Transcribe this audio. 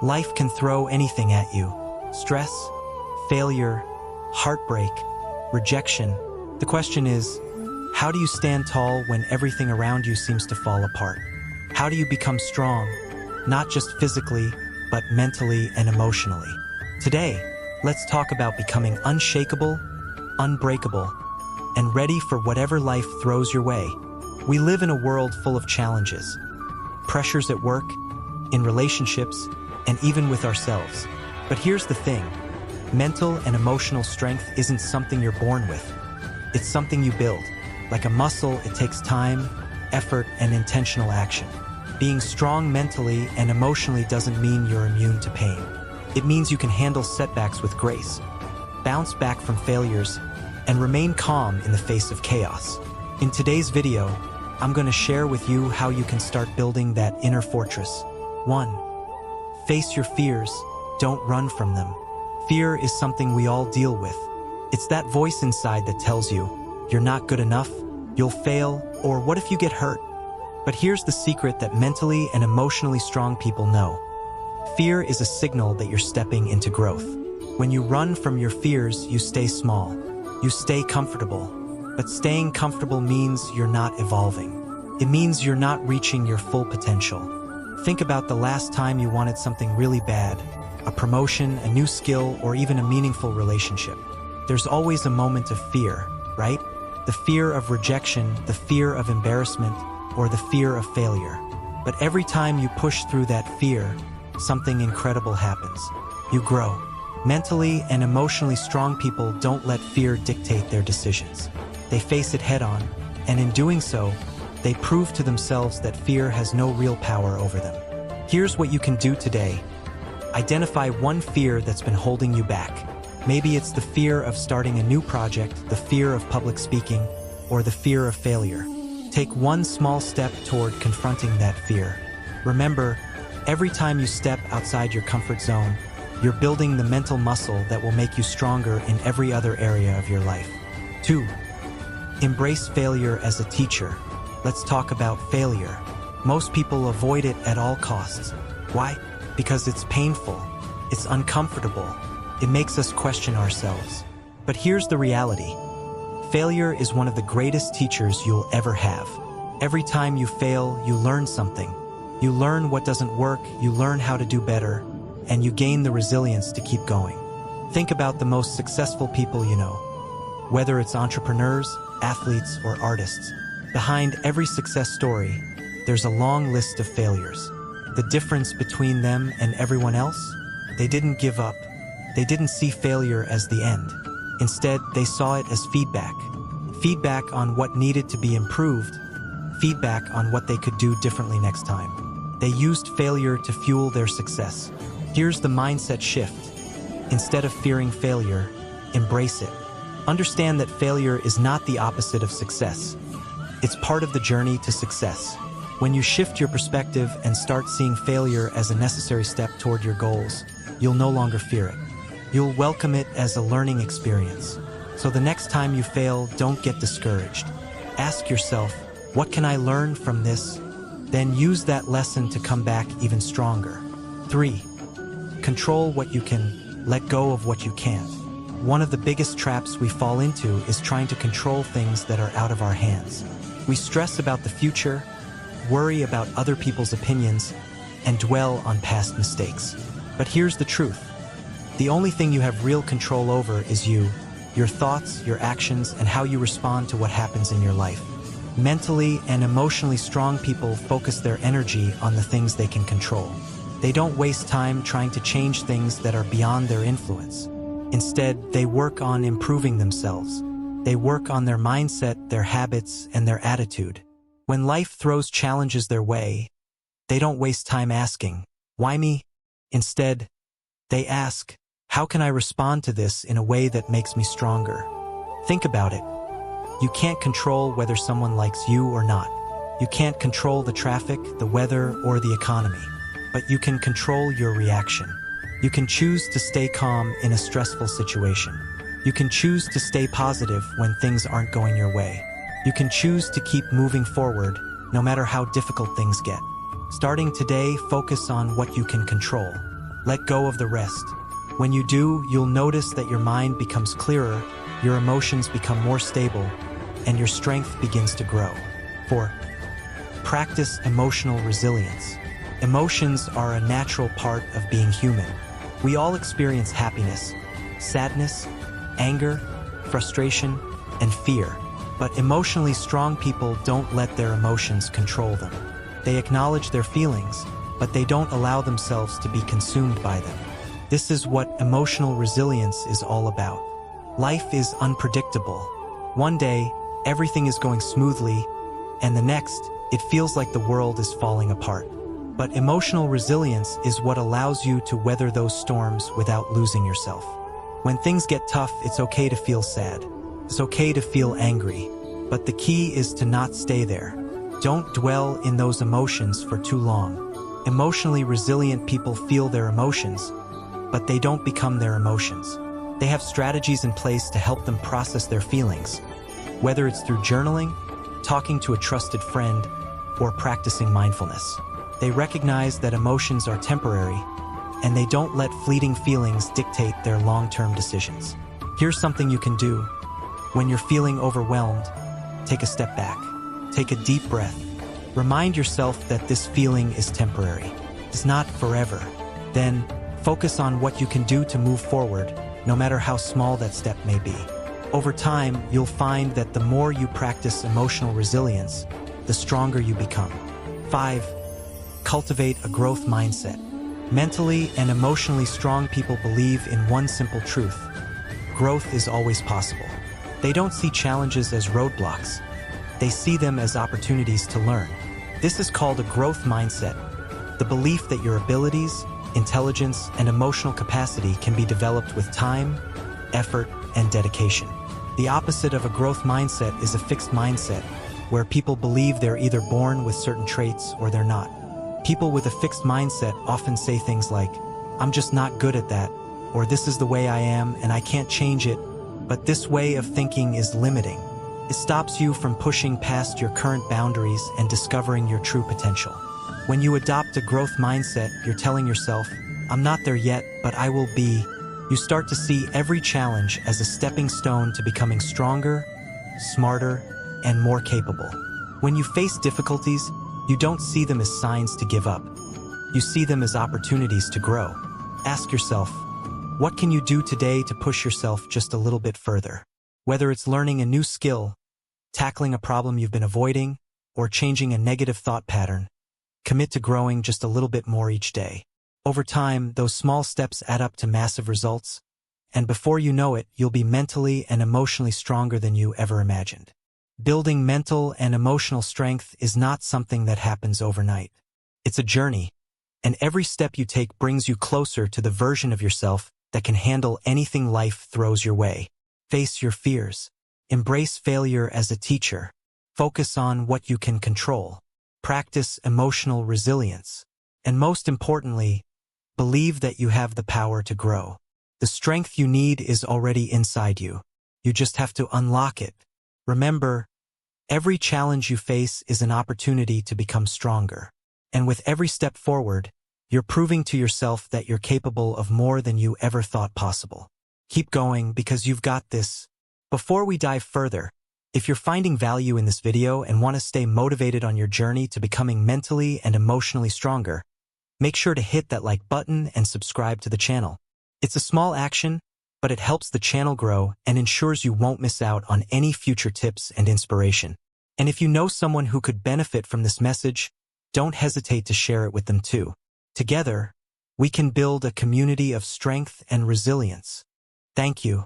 Life can throw anything at you. Stress, failure, heartbreak, rejection. The question is, how do you stand tall when everything around you seems to fall apart? How do you become strong, not just physically, but mentally and emotionally? Today, let's talk about becoming unshakable, unbreakable, and ready for whatever life throws your way. We live in a world full of challenges, pressures at work, in relationships, and even with ourselves. But here's the thing, mental and emotional strength isn't something you're born with. It's something you build. Like a muscle, it takes time, effort, and intentional action. Being strong mentally and emotionally doesn't mean you're immune to pain. It means you can handle setbacks with grace, bounce back from failures, and remain calm in the face of chaos. In today's video, I'm going to share with you how you can start building that inner fortress. 1. Face your fears, don't run from them. Fear is something we all deal with. It's that voice inside that tells you, you're not good enough, you'll fail, or what if you get hurt? But here's the secret that mentally and emotionally strong people know. Fear is a signal that you're stepping into growth. When you run from your fears, you stay small. You stay comfortable. But staying comfortable means you're not evolving. It means you're not reaching your full potential. Think about the last time you wanted something really bad, a promotion, a new skill, or even a meaningful relationship. There's always a moment of fear, right? The fear of rejection, the fear of embarrassment, or the fear of failure. But every time you push through that fear, something incredible happens. You grow. Mentally and emotionally strong people don't let fear dictate their decisions. They face it head-on, and in doing so, they prove to themselves that fear has no real power over them. Here's what you can do today. Identify one fear that's been holding you back. Maybe it's the fear of starting a new project, the fear of public speaking, or the fear of failure. Take one small step toward confronting that fear. Remember, every time you step outside your comfort zone, you're building the mental muscle that will make you stronger in every other area of your life. 2. Embrace failure as a teacher. Let's talk about failure. Most people avoid it at all costs. Why? Because it's painful. It's uncomfortable. It makes us question ourselves. But here's the reality. Failure is one of the greatest teachers you'll ever have. Every time you fail, you learn something. You learn what doesn't work, you learn how to do better, and you gain the resilience to keep going. Think about the most successful people you know. Whether it's entrepreneurs, athletes, or artists, behind every success story, there's a long list of failures. The difference between them and everyone else? They didn't give up. They didn't see failure as the end. Instead, they saw it as feedback. Feedback on what needed to be improved. Feedback on what they could do differently next time. They used failure to fuel their success. Here's the mindset shift. Instead of fearing failure, embrace it. Understand that failure is not the opposite of success. It's part of the journey to success. When you shift your perspective and start seeing failure as a necessary step toward your goals, you'll no longer fear it. You'll welcome it as a learning experience. So the next time you fail, don't get discouraged. Ask yourself, what can I learn from this? Then use that lesson to come back even stronger. 3. Control what you can, let go of what you can't. One of the biggest traps we fall into is trying to control things that are out of our hands. We stress about the future, worry about other people's opinions, and dwell on past mistakes. But here's the truth. The only thing you have real control over is you, your thoughts, your actions, and how you respond to what happens in your life. Mentally and emotionally strong people focus their energy on the things they can control. They don't waste time trying to change things that are beyond their influence. Instead, they work on improving themselves. They work on their mindset, their habits, and their attitude. When life throws challenges their way, they don't waste time asking, "Why me?" Instead, they ask, "How can I respond to this in a way that makes me stronger?" Think about it. You can't control whether someone likes you or not. You can't control the traffic, the weather, or the economy. But you can control your reaction. You can choose to stay calm in a stressful situation. You can choose to stay positive when things aren't going your way. You can choose to keep moving forward, no matter how difficult things get. Starting today, focus on what you can control. Let go of the rest. When you do, you'll notice that your mind becomes clearer, your emotions become more stable, and your strength begins to grow. 4. Practice emotional resilience. Emotions are a natural part of being human. We all experience happiness, sadness, anger, frustration, and fear. But emotionally strong people don't let their emotions control them. They acknowledge their feelings, but they don't allow themselves to be consumed by them. This is what emotional resilience is all about. Life is unpredictable. One day, everything is going smoothly, and the next, it feels like the world is falling apart. But emotional resilience is what allows you to weather those storms without losing yourself. When things get tough, it's okay to feel sad. It's okay to feel angry. But the key is to not stay there. Don't dwell in those emotions for too long. Emotionally resilient people feel their emotions, but they don't become their emotions. They have strategies in place to help them process their feelings, whether it's through journaling, talking to a trusted friend, or practicing mindfulness. They recognize that emotions are temporary, and they don't let fleeting feelings dictate their long-term decisions. Here's something you can do. When you're feeling overwhelmed, take a step back. Take a deep breath. Remind yourself that this feeling is temporary. It's not forever. Then, focus on what you can do to move forward, no matter how small that step may be. Over time, you'll find that the more you practice emotional resilience, the stronger you become. 5. Cultivate a growth mindset. Mentally and emotionally strong people believe in one simple truth: growth is always possible. They don't see challenges as roadblocks. They see them as opportunities to learn. This is called a growth mindset, the belief that your abilities, intelligence, and emotional capacity can be developed with time, effort, and dedication. The opposite of a growth mindset is a fixed mindset, where people believe they're either born with certain traits or they're not. People with a fixed mindset often say things like, "I'm just not good at that," or "this is the way I am and I can't change it." But this way of thinking is limiting. It stops you from pushing past your current boundaries and discovering your true potential. When you adopt a growth mindset, you're telling yourself, "I'm not there yet, but I will be." You start to see every challenge as a stepping stone to becoming stronger, smarter, and more capable. When you face difficulties, you don't see them as signs to give up. You see them as opportunities to grow. Ask yourself, what can you do today to push yourself just a little bit further? Whether it's learning a new skill, tackling a problem you've been avoiding, or changing a negative thought pattern, commit to growing just a little bit more each day. Over time, those small steps add up to massive results, and before you know it, you'll be mentally and emotionally stronger than you ever imagined. Building mental and emotional strength is not something that happens overnight. It's a journey, and every step you take brings you closer to the version of yourself that can handle anything life throws your way. Face your fears. Embrace failure as a teacher. Focus on what you can control. Practice emotional resilience. And most importantly, believe that you have the power to grow. The strength you need is already inside you. You just have to unlock it. Remember, every challenge you face is an opportunity to become stronger. And with every step forward, you're proving to yourself that you're capable of more than you ever thought possible. Keep going because you've got this. Before we dive further, if you're finding value in this video and want to stay motivated on your journey to becoming mentally and emotionally stronger, make sure to hit that like button and subscribe to the channel. It's a small action, but it helps the channel grow and ensures you won't miss out on any future tips and inspiration. And if you know someone who could benefit from this message, don't hesitate to share it with them too. Together, we can build a community of strength and resilience. Thank you.